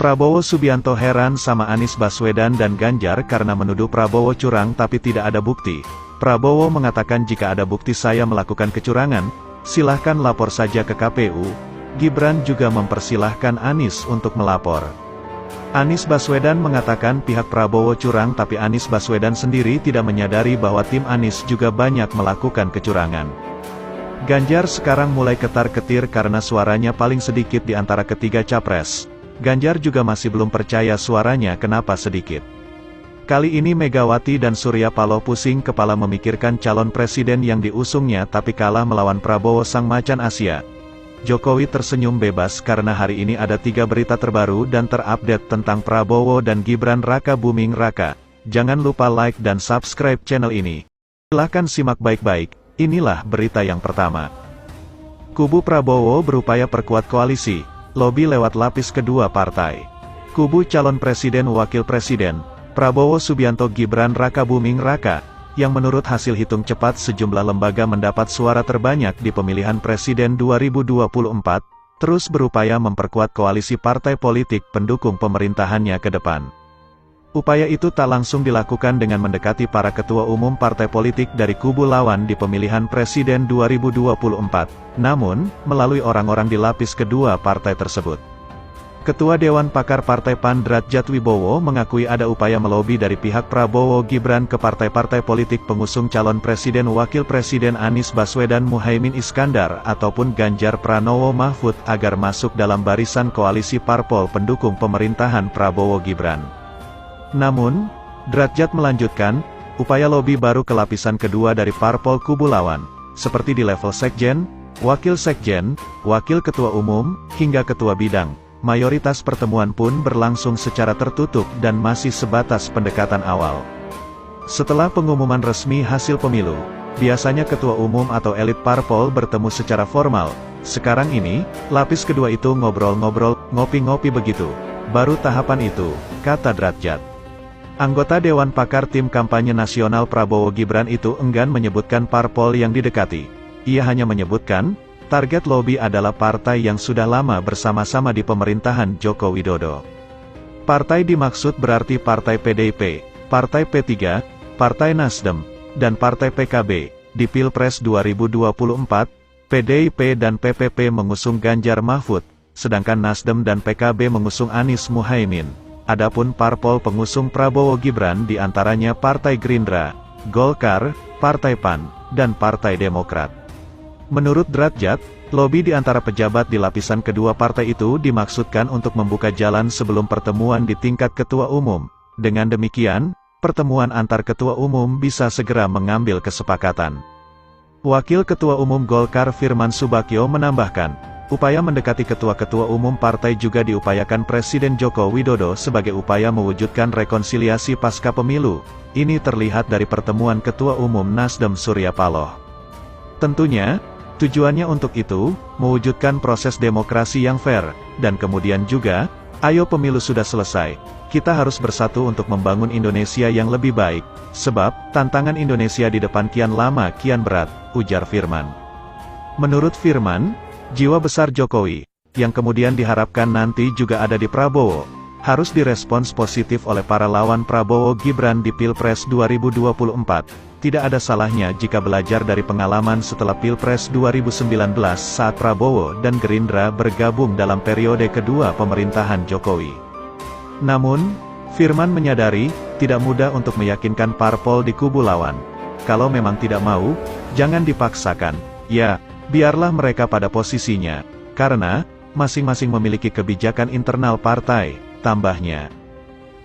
Prabowo Subianto heran sama Anies Baswedan dan Ganjar karena menuduh Prabowo curang tapi tidak ada bukti. Prabowo mengatakan jika ada bukti saya melakukan kecurangan, silahkan lapor saja ke KPU. Gibran juga mempersilahkan Anies untuk melapor. Anies Baswedan mengatakan pihak Prabowo curang tapi Anies Baswedan sendiri tidak menyadari bahwa tim Anies juga banyak melakukan kecurangan. Ganjar sekarang mulai ketar-ketir karena suaranya paling sedikit di antara ketiga capres. Ganjar juga masih belum percaya suaranya kenapa sedikit. Kali ini Megawati dan Surya Paloh pusing kepala memikirkan calon presiden yang diusungnya tapi kalah melawan Prabowo sang macan Asia. Jokowi tersenyum bebas karena hari ini ada 3 berita terbaru dan terupdate tentang Prabowo dan Gibran Raka Buming Raka. Jangan lupa like dan subscribe channel ini. Silahkan simak baik-baik, inilah berita yang pertama. Kubu Prabowo berupaya perkuat koalisi, lobi lewat lapis kedua partai. Kubu calon presiden wakil presiden, Prabowo Subianto Gibran Raka Buming Raka, yang menurut hasil hitung cepat sejumlah lembaga mendapat suara terbanyak di pemilihan presiden 2024, terus berupaya memperkuat koalisi partai politik pendukung pemerintahannya ke depan. Upaya itu tak langsung dilakukan dengan mendekati para ketua umum partai politik dari kubu lawan di pemilihan presiden 2024, namun, melalui orang-orang di lapis kedua partai tersebut. Ketua Dewan Pakar Partai PAN Drajat Wibowo mengakui ada upaya melobi dari pihak Prabowo Gibran ke partai-partai politik pengusung calon presiden wakil presiden Anies Baswedan Muhaimin Iskandar ataupun Ganjar Pranowo Mahfud agar masuk dalam barisan koalisi parpol pendukung pemerintahan Prabowo Gibran. Namun, Drajat melanjutkan, upaya lobi baru ke lapisan kedua dari parpol kubu lawan, seperti di level sekjen, wakil ketua umum, hingga ketua bidang. Mayoritas pertemuan pun berlangsung secara tertutup dan masih sebatas pendekatan awal. Setelah pengumuman resmi hasil pemilu, biasanya ketua umum atau elit parpol bertemu secara formal. Sekarang ini, lapis kedua itu ngobrol-ngobrol, ngopi-ngopi begitu. Baru tahapan itu, kata Drajat. Anggota Dewan Pakar Tim Kampanye Nasional Prabowo Gibran itu enggan menyebutkan parpol yang didekati. Ia hanya menyebutkan, target lobi adalah partai yang sudah lama bersama-sama di pemerintahan Joko Widodo. Partai dimaksud berarti Partai PDIP, Partai P3, Partai Nasdem, dan Partai PKB. Di Pilpres 2024, PDIP dan PPP mengusung Ganjar Mahfud, sedangkan Nasdem dan PKB mengusung Anies Muhaimin. Adapun parpol pengusung Prabowo Gibran diantaranya Partai Gerindra, Golkar, Partai PAN, dan Partai Demokrat. Menurut Drajat, lobi di antara pejabat di lapisan kedua partai itu dimaksudkan untuk membuka jalan sebelum pertemuan di tingkat ketua umum. Dengan demikian, pertemuan antar ketua umum bisa segera mengambil kesepakatan. Wakil Ketua Umum Golkar Firman Subagio menambahkan, upaya mendekati ketua-ketua umum partai juga diupayakan Presiden Joko Widodo sebagai upaya mewujudkan rekonsiliasi pasca pemilu. Ini terlihat dari pertemuan Ketua Umum Nasdem Surya Paloh. Tentunya, tujuannya untuk itu, mewujudkan proses demokrasi yang fair, dan kemudian juga, ayo pemilu sudah selesai, kita harus bersatu untuk membangun Indonesia yang lebih baik, sebab, tantangan Indonesia di depan kian lama kian berat, ujar Firman. Menurut Firman, jiwa besar Jokowi, yang kemudian diharapkan nanti juga ada di Prabowo, harus direspons positif oleh para lawan Prabowo Gibran di Pilpres 2024. Tidak ada salahnya jika belajar dari pengalaman setelah Pilpres 2019 saat Prabowo dan Gerindra bergabung dalam periode kedua pemerintahan Jokowi. Namun, Firman menyadari, tidak mudah untuk meyakinkan parpol di kubu lawan. Kalau memang tidak mau, jangan dipaksakan. Ya, biarlah mereka pada posisinya, karena, masing-masing memiliki kebijakan internal partai, tambahnya.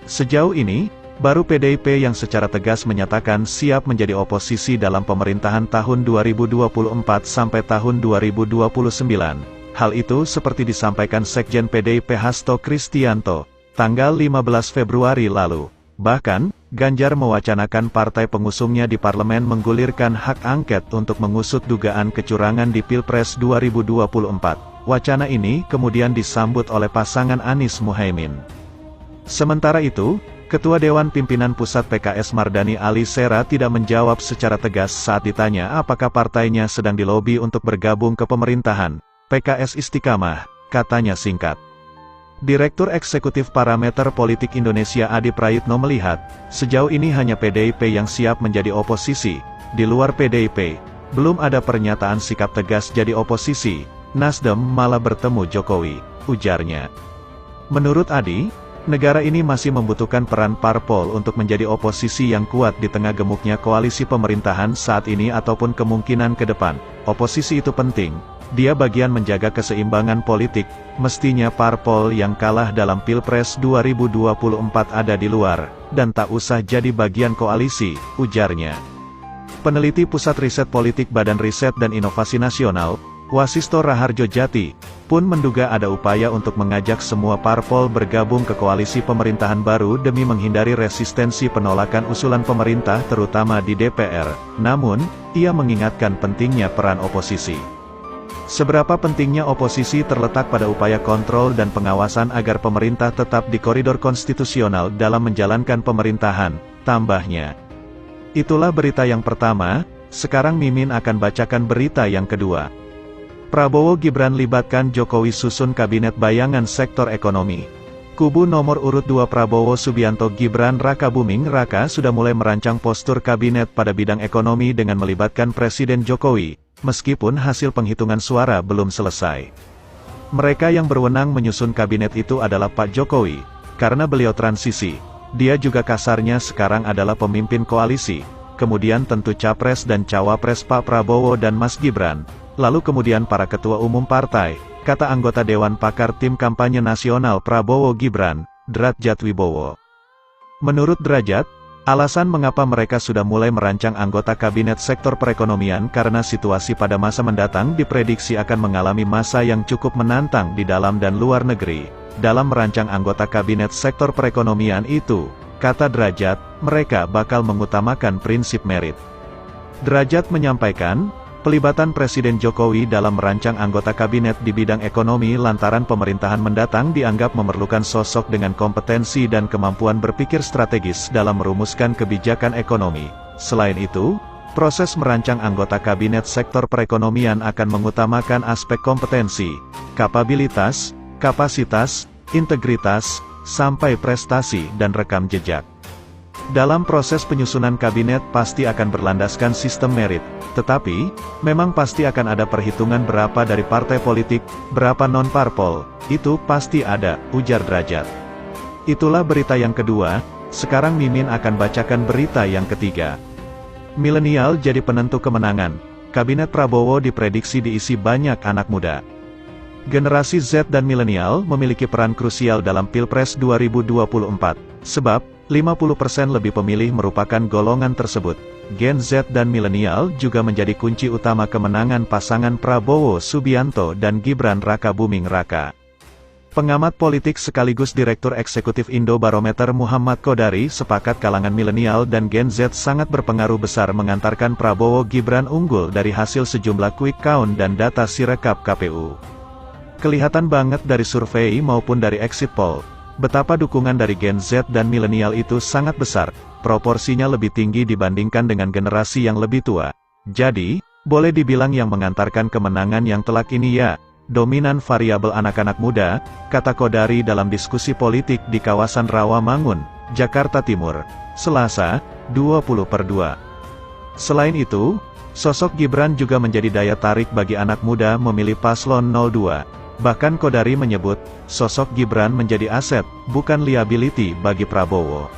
Sejauh ini, baru PDIP yang secara tegas menyatakan siap menjadi oposisi dalam pemerintahan tahun 2024 sampai tahun 2029. Hal itu seperti disampaikan Sekjen PDIP Hasto Kristianto, tanggal 15 Februari lalu. Bahkan, Ganjar mewacanakan partai pengusungnya di parlemen menggulirkan hak angket untuk mengusut dugaan kecurangan di Pilpres 2024. Wacana ini kemudian disambut oleh pasangan Anies Muhaimin. Sementara itu, Ketua Dewan Pimpinan Pusat PKS Mardani Alisera tidak menjawab secara tegas saat ditanya apakah partainya sedang dilobi untuk bergabung ke pemerintahan. PKS Istiqamah, katanya singkat. Direktur Eksekutif Parameter Politik Indonesia Adi Prayitno melihat, sejauh ini hanya PDIP yang siap menjadi oposisi. Di luar PDIP, belum ada pernyataan sikap tegas jadi oposisi. Nasdem malah bertemu Jokowi, ujarnya. Menurut Adi, negara ini masih membutuhkan peran parpol untuk menjadi oposisi yang kuat di tengah gemuknya koalisi pemerintahan saat ini ataupun kemungkinan ke depan. Oposisi itu penting. Dia bagian menjaga keseimbangan politik, mestinya parpol yang kalah dalam Pilpres 2024 ada di luar, dan tak usah jadi bagian koalisi, ujarnya. Peneliti Pusat Riset Politik Badan Riset dan Inovasi Nasional, Wasisto Raharjo Jati, pun menduga ada upaya untuk mengajak semua parpol bergabung ke koalisi pemerintahan baru demi menghindari resistensi penolakan usulan pemerintah terutama di DPR. Namun, ia mengingatkan pentingnya peran oposisi. Seberapa pentingnya oposisi terletak pada upaya kontrol dan pengawasan agar pemerintah tetap di koridor konstitusional dalam menjalankan pemerintahan, tambahnya. Itulah berita yang pertama, sekarang Mimin akan bacakan berita yang kedua. Prabowo Gibran libatkan Jokowi susun kabinet bayangan sektor ekonomi. Kubu nomor urut 2 Prabowo Subianto Gibran Raka Buming Raka sudah mulai merancang postur kabinet pada bidang ekonomi dengan melibatkan Presiden Jokowi. Meskipun hasil penghitungan suara belum selesai. Mereka yang berwenang menyusun kabinet itu adalah Pak Jokowi, karena beliau transisi. Dia juga kasarnya sekarang adalah pemimpin koalisi, kemudian tentu Capres dan Cawapres Pak Prabowo dan Mas Gibran, lalu kemudian para ketua umum partai, kata anggota Dewan Pakar Tim Kampanye Nasional Prabowo Gibran, Drajat Wibowo. Menurut Drajat, alasan mengapa mereka sudah mulai merancang anggota kabinet sektor perekonomian karena situasi pada masa mendatang diprediksi akan mengalami masa yang cukup menantang di dalam dan luar negeri. Dalam merancang anggota kabinet sektor perekonomian itu, kata Drajat, mereka bakal mengutamakan prinsip merit. Drajat menyampaikan, pelibatan Presiden Jokowi dalam merancang anggota kabinet di bidang ekonomi lantaran pemerintahan mendatang dianggap memerlukan sosok dengan kompetensi dan kemampuan berpikir strategis dalam merumuskan kebijakan ekonomi. Selain itu, proses merancang anggota kabinet sektor perekonomian akan mengutamakan aspek kompetensi, kapabilitas, kapasitas, integritas, sampai prestasi dan rekam jejak. Dalam proses penyusunan kabinet pasti akan berlandaskan sistem merit, tetapi, memang pasti akan ada perhitungan berapa dari partai politik, berapa non-parpol, itu pasti ada, ujar Drajat. Itulah berita yang kedua, sekarang Mimin akan bacakan berita yang ketiga. Milenial jadi penentu kemenangan, Kabinet Prabowo diprediksi diisi banyak anak muda. Generasi Z dan milenial memiliki peran krusial dalam Pilpres 2024, sebab, 50% lebih pemilih merupakan golongan tersebut. Gen Z dan milenial juga menjadi kunci utama kemenangan pasangan Prabowo Subianto dan Gibran Raka Buming Raka. Pengamat politik sekaligus Direktur Eksekutif Indobarometer Muhammad Kodari sepakat kalangan milenial dan Gen Z sangat berpengaruh besar mengantarkan Prabowo Gibran unggul dari hasil sejumlah quick count dan data Sirekap KPU. Kelihatan banget dari survei maupun dari exit poll, betapa dukungan dari Gen Z dan milenial itu sangat besar, proporsinya lebih tinggi dibandingkan dengan generasi yang lebih tua. Jadi, boleh dibilang yang mengantarkan kemenangan yang telak ini ya, dominan variabel anak-anak muda, kata Kodari dalam diskusi politik di kawasan Rawamangun, Jakarta Timur, Selasa, 20/2. Selain itu, sosok Gibran juga menjadi daya tarik bagi anak muda memilih paslon 02. Bahkan Kodari menyebut, sosok Gibran menjadi aset, bukan liability bagi Prabowo.